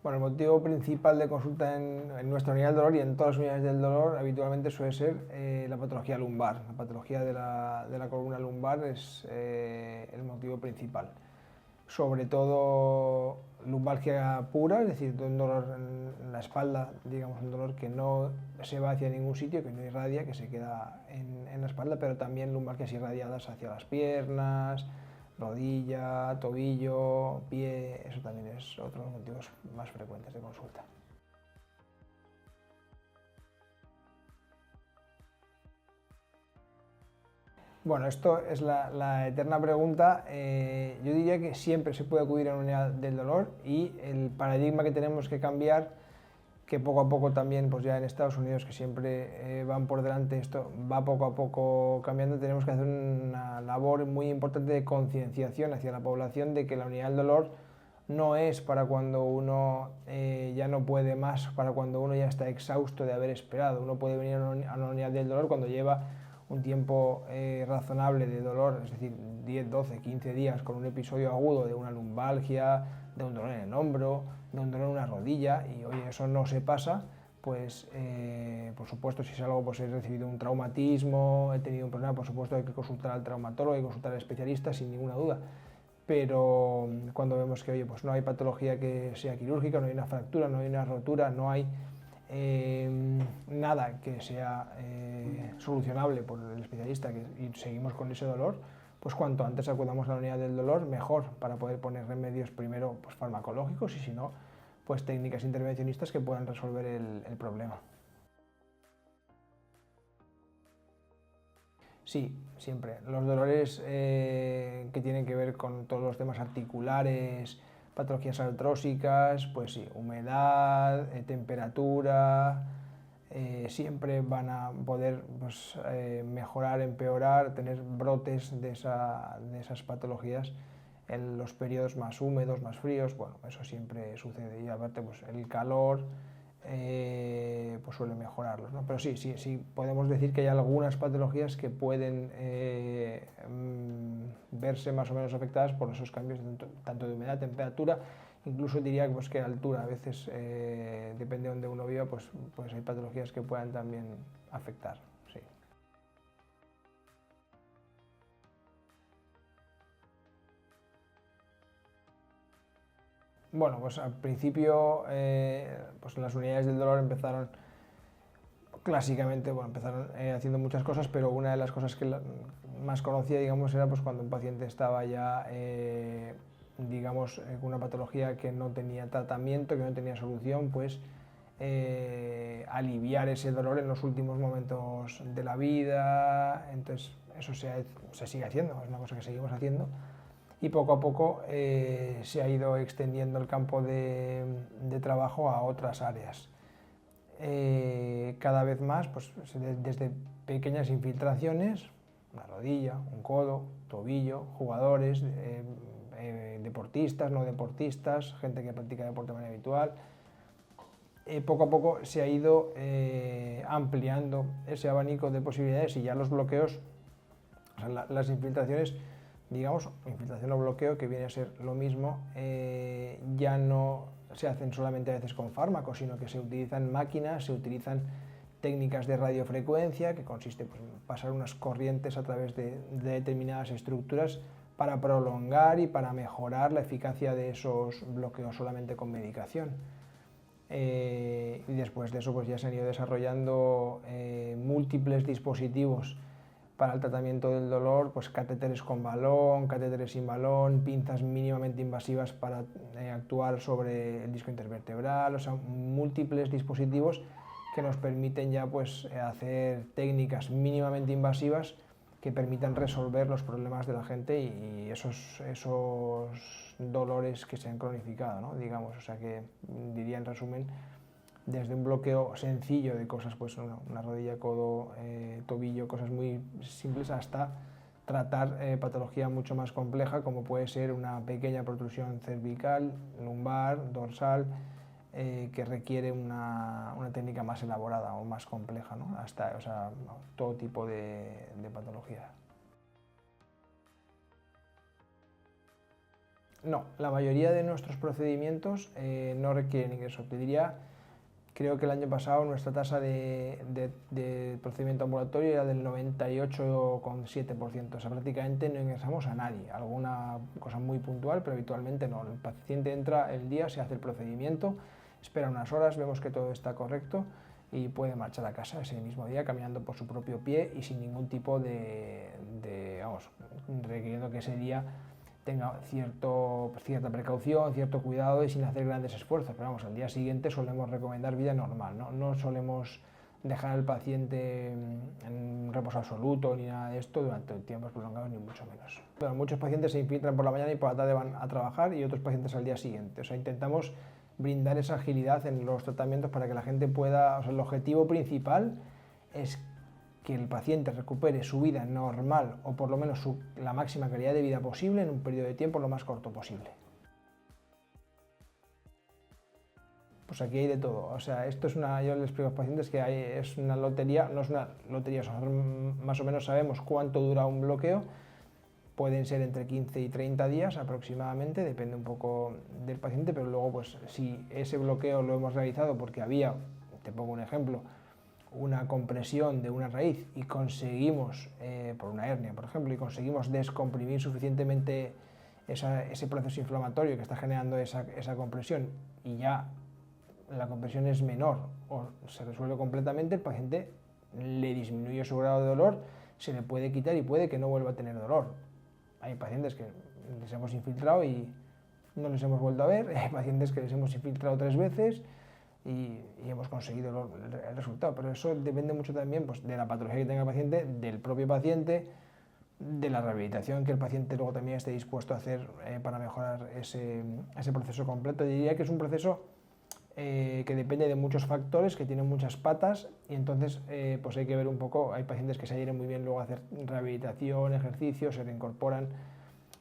Bueno, el motivo principal de consulta en nuestra unidad del dolor y en todas las unidades del dolor habitualmente suele ser la patología lumbar. La patología de la columna lumbar es el motivo principal. Sobre todo lumbalgia pura, es decir, un dolor en la espalda, digamos un dolor que no se va hacia ningún sitio, que no irradia, que se queda en la espalda, pero también lumbalgias irradiadas hacia las piernas, rodilla, tobillo, pie, eso también es otro de los motivos más frecuentes de consulta. Bueno, esto es la eterna pregunta. Yo diría que siempre se puede acudir a una unidad del dolor y el paradigma que tenemos que cambiar, que poco a poco también, pues ya en Estados Unidos, que siempre van por delante, esto va poco a poco cambiando, tenemos que hacer una labor muy importante de concienciación hacia la población de que la unidad del dolor no es para cuando uno ya no puede más, para cuando uno ya está exhausto de haber esperado. Uno puede venir a una unidad del dolor cuando lleva un tiempo razonable de dolor, es decir, 10, 12, 15 días con un episodio agudo de una lumbalgia, de un dolor en el hombro, de un dolor en una rodilla, y oye, eso no se pasa, pues por supuesto si es algo, pues he recibido un traumatismo, he tenido un problema, por supuesto hay que consultar al traumatólogo, hay que consultar al especialista sin ninguna duda. Pero cuando vemos que oye, pues no hay patología que sea quirúrgica, no hay una fractura, no hay una rotura, no hay nada que sea solucionable por el especialista y seguimos con ese dolor, pues cuanto antes acudamos a la unidad del dolor, mejor, para poder poner remedios primero pues, farmacológicos y si no, pues técnicas intervencionistas que puedan resolver el problema. Sí, siempre. Los dolores que tienen que ver con todos los temas articulares, patologías artrósicas, pues sí, humedad, temperatura, siempre van a poder pues, mejorar, empeorar, tener brotes de esas patologías en los periodos más húmedos, más fríos. Bueno, eso siempre sucede y aparte pues, el calor pues suele mejorarlos, ¿no? Pero sí, sí, sí, podemos decir que hay algunas patologías que pueden verse más o menos afectadas por esos cambios tanto de humedad, temperatura, incluso diría pues, que altura. A veces, depende de donde uno viva, pues hay patologías que puedan también afectar. Sí. Bueno, pues al principio pues las unidades del dolor empezaron clásicamente, bueno, empezaron haciendo muchas cosas, pero una de las cosas que más conocía, digamos, era pues cuando un paciente estaba ya, digamos, con una patología que no tenía tratamiento, que no tenía solución, pues aliviar ese dolor en los últimos momentos de la vida. Entonces, eso se sigue haciendo, es una cosa que seguimos haciendo. Y poco a poco se ha ido extendiendo el campo de trabajo a otras áreas. Cada vez más, pues, desde pequeñas infiltraciones, una rodilla, un codo, tobillo, jugadores, deportistas, no deportistas, gente que practica deporte de manera habitual. Poco a poco se ha ido ampliando ese abanico de posibilidades y ya los bloqueos, o sea, las infiltraciones, digamos, infiltración o bloqueo, que viene a ser lo mismo, ya no se hacen solamente a veces con fármacos, sino que se utilizan máquinas, se utilizan técnicas de radiofrecuencia, que consiste pues, en pasar unas corrientes a través de determinadas estructuras para prolongar y para mejorar la eficacia de esos bloqueos solamente con medicación. Y después de eso pues ya se han ido desarrollando múltiples dispositivos para el tratamiento del dolor, pues catéteres con balón, catéteres sin balón, pinzas mínimamente invasivas para actuar sobre el disco intervertebral, o sea, múltiples dispositivos que nos permiten ya pues hacer técnicas mínimamente invasivas que permitan resolver los problemas de la gente y esos dolores que se han cronificado, ¿no? Digamos, o sea que diría en resumen, desde un bloqueo sencillo de cosas, pues una rodilla, codo, tobillo, cosas muy simples, hasta tratar patología mucho más compleja como puede ser una pequeña protrusión cervical, lumbar, dorsal, que requiere una técnica más elaborada o más compleja, ¿no? Hasta, o sea, todo tipo de patología. No, la mayoría de nuestros procedimientos no requieren ingreso. Te diría, creo que el año pasado nuestra tasa de procedimiento ambulatorio era del 98,7%, o sea, prácticamente no ingresamos a nadie. Alguna cosa muy puntual, pero habitualmente no. El paciente entra el día, se hace el procedimiento, espera unas horas, vemos que todo está correcto y puede marchar a casa ese mismo día caminando por su propio pie y sin ningún tipo vamos, requiriendo que ese día tenga cierta precaución, cierto cuidado y sin hacer grandes esfuerzos. Pero vamos, al día siguiente solemos recomendar vida normal, no solemos dejar al paciente en reposo absoluto ni nada de esto durante tiempos prolongados, ni mucho menos. Pero muchos pacientes se infiltran por la mañana y por la tarde van a trabajar y otros pacientes al día siguiente. O sea, intentamos brindar esa agilidad en los tratamientos para que la gente pueda... O sea, el objetivo principal es que el paciente recupere su vida normal o por lo menos la máxima calidad de vida posible en un periodo de tiempo lo más corto posible. Pues aquí hay de todo, o sea, esto es yo les explico a los pacientes que es una lotería, no es una lotería, nosotros más o menos sabemos cuánto dura un bloqueo, pueden ser entre 15 y 30 días aproximadamente, depende un poco del paciente, pero luego pues si ese bloqueo lo hemos realizado porque había, te pongo un ejemplo, una compresión de una raíz y conseguimos, por una hernia por ejemplo, y conseguimos descomprimir suficientemente ese proceso inflamatorio que está generando esa compresión y ya la compresión es menor o se resuelve completamente, el paciente le disminuye su grado de dolor, se le puede quitar y puede que no vuelva a tener dolor. Hay pacientes que les hemos infiltrado y no les hemos vuelto a ver, hay pacientes que les hemos infiltrado 3 veces y hemos conseguido el resultado, pero eso depende mucho también pues, de la patología que tenga el paciente, del propio paciente, de la rehabilitación que el paciente luego también esté dispuesto a hacer para mejorar ese proceso completo. Yo diría que es un proceso que depende de muchos factores, que tiene muchas patas y entonces pues hay que ver un poco, hay pacientes que se adhieren muy bien luego a hacer rehabilitación, ejercicios, se reincorporan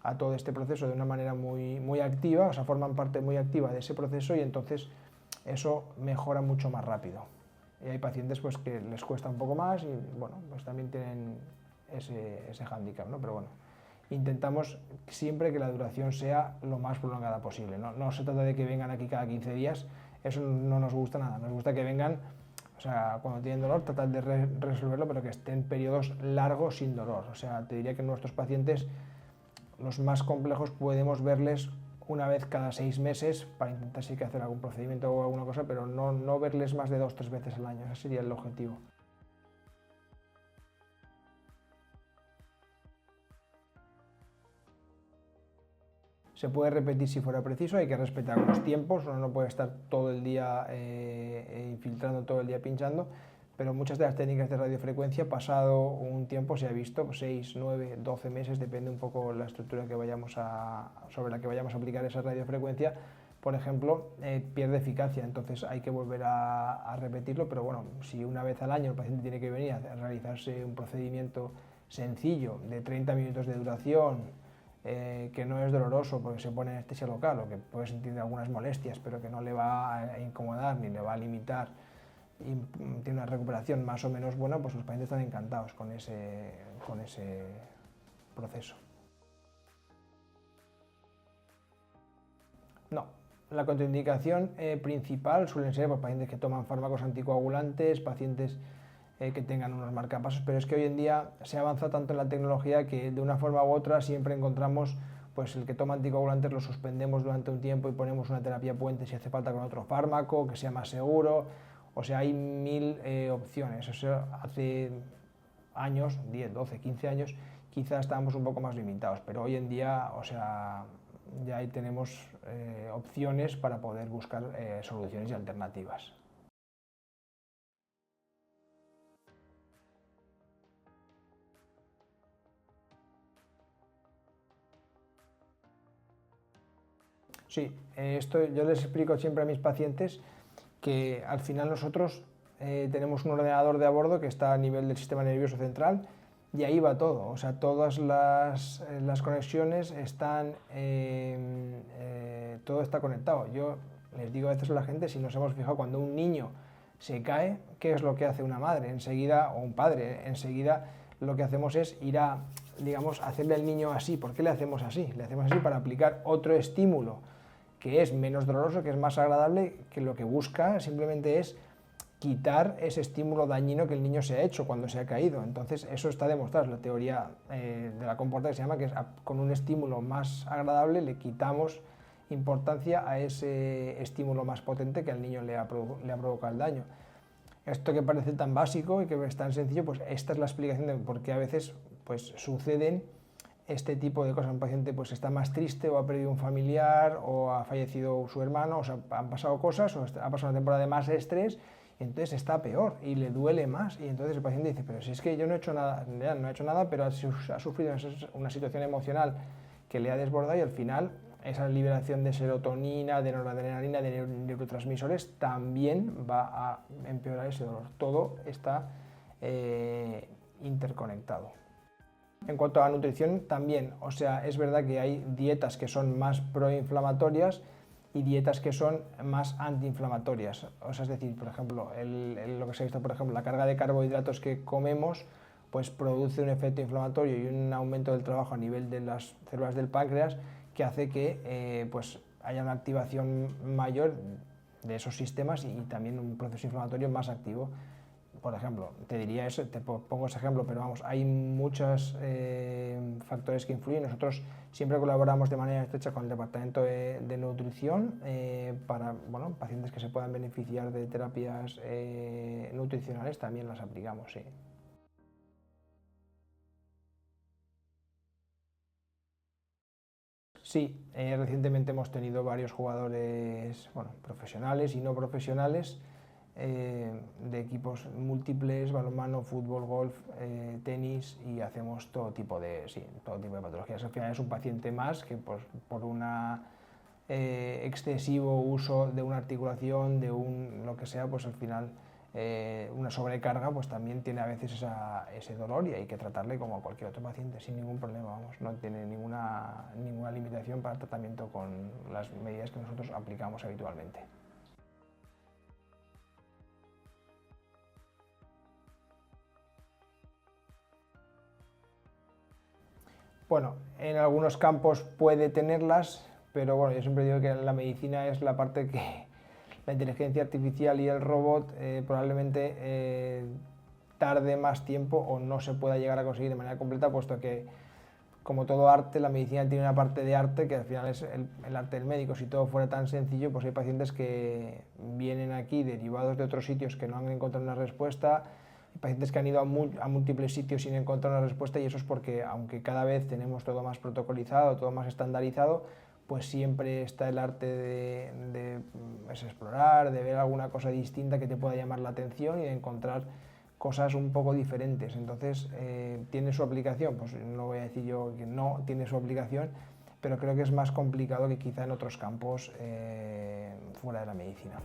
a todo este proceso de una manera muy activa, o sea, forman parte muy activa de ese proceso y entonces eso mejora mucho más rápido. Y hay pacientes pues, que les cuesta un poco más y bueno, pues también tienen ese hándicap, ¿no? Pero bueno, intentamos siempre que la duración sea lo más prolongada posible. No se trata de que vengan aquí cada 15 días, eso no nos gusta nada, nos gusta que vengan, o sea, cuando tienen dolor, tratar de resolverlo, pero que estén periodos largos sin dolor. O sea, te diría que nuestros pacientes, los más complejos, podemos verles una vez cada 6 meses para intentar sí que hacer algún procedimiento o alguna cosa, pero no verles más de 2 o 3 veces al año, ese sería el objetivo. Se puede repetir si fuera preciso, hay que respetar los tiempos, uno no puede estar todo el día infiltrando, todo el día pinchando, pero muchas de las técnicas de radiofrecuencia, pasado un tiempo se ha visto, 6, 9, 12 meses, depende un poco la estructura que sobre la que vayamos a aplicar esa radiofrecuencia, por ejemplo, pierde eficacia, entonces hay que volver a repetirlo, pero bueno, si una vez al año el paciente tiene que venir a realizarse un procedimiento sencillo de 30 minutos de duración, que no es doloroso porque se pone anestesia local o que puede sentir algunas molestias, pero que no le va a incomodar ni le va a limitar y tiene una recuperación más o menos buena, pues los pacientes están encantados con ese proceso. No, la contraindicación principal suelen ser pues, pacientes que toman fármacos anticoagulantes, pacientes que tengan unos marcapasos, pero es que hoy en día se avanza tanto en la tecnología que de una forma u otra siempre encontramos pues el que toma anticoagulantes lo suspendemos durante un tiempo y ponemos una terapia puente si hace falta con otro fármaco, que sea más seguro, o sea, hay 1000 opciones, o sea, hace años, 10, 12, 15 años, quizás estábamos un poco más limitados, pero hoy en día, o sea, ya ahí tenemos opciones para poder buscar soluciones y alternativas. Sí, esto yo les explico siempre a mis pacientes que al final nosotros tenemos un ordenador de a bordo que está a nivel del sistema nervioso central y ahí va todo, o sea, todas las conexiones están, todo está conectado. Yo les digo a veces a la gente, si nos hemos fijado, cuando un niño se cae, ¿qué es lo que hace una madre? Enseguida, o un padre, enseguida lo que hacemos es ir a digamos, hacerle al niño así. ¿Por qué le hacemos así? Le hacemos así para aplicar otro estímulo que es menos doloroso, que es más agradable, que lo que busca simplemente es quitar ese estímulo dañino que el niño se ha hecho cuando se ha caído. Entonces eso está demostrado, es la teoría de la comporta que se llama, que es con un estímulo más agradable le quitamos importancia a ese estímulo más potente que al niño le ha provocado el daño. Esto que parece tan básico y que es tan sencillo, pues esta es la explicación de por qué a veces pues, suceden este tipo de cosas. Un paciente pues, está más triste o ha perdido un familiar o ha fallecido su hermano, o sea, han pasado cosas o ha pasado una temporada de más estrés y entonces está peor y le duele más y entonces el paciente dice, pero si es que yo no he hecho nada, no he hecho nada, pero ha sufrido una situación emocional que le ha desbordado y al final esa liberación de serotonina, de noradrenalina, de neurotransmisores también va a empeorar ese dolor. Todo está interconectado. En cuanto a la nutrición también, o sea, es verdad que hay dietas que son más proinflamatorias y dietas que son más antiinflamatorias. O sea, es decir, por ejemplo, lo que se ha visto, por ejemplo, la carga de carbohidratos que comemos pues produce un efecto inflamatorio y un aumento del trabajo a nivel de las células del páncreas que hace que pues haya una activación mayor de esos sistemas y también un proceso inflamatorio más activo. Por ejemplo, te diría eso, te pongo ese ejemplo, pero vamos, hay muchos factores que influyen. Nosotros siempre colaboramos de manera estrecha con el departamento de nutrición para pacientes que se puedan beneficiar de terapias nutricionales, también las aplicamos, sí. Sí, recientemente hemos tenido varios jugadores profesionales y no profesionales de equipos múltiples, balonmano, fútbol, golf, tenis y hacemos todo tipo de patologías. Al final es un paciente más que por un excesivo uso de una articulación, de lo que sea, pues al final una sobrecarga pues también tiene a veces ese dolor y hay que tratarle como a cualquier otro paciente sin ningún problema, vamos, no tiene ninguna limitación para el tratamiento con las medidas que nosotros aplicamos habitualmente. Bueno, en algunos campos puede tenerlas, pero bueno, yo siempre digo que la medicina es la parte que la inteligencia artificial y el robot probablemente tarde más tiempo o no se pueda llegar a conseguir de manera completa, puesto que, como todo arte, la medicina tiene una parte de arte que al final es el arte del médico. Si todo fuera tan sencillo, pues hay pacientes que vienen aquí derivados de otros sitios que no han encontrado una respuesta, hay pacientes que han ido a múltiples sitios sin encontrar una respuesta y eso es porque, aunque cada vez tenemos todo más protocolizado, todo más estandarizado, pues siempre está el arte de explorar, de ver alguna cosa distinta que te pueda llamar la atención y de encontrar cosas un poco diferentes. Entonces, ¿tiene su aplicación? Pues no voy a decir yo que no tiene su aplicación, pero creo que es más complicado que quizá en otros campos fuera de la medicina.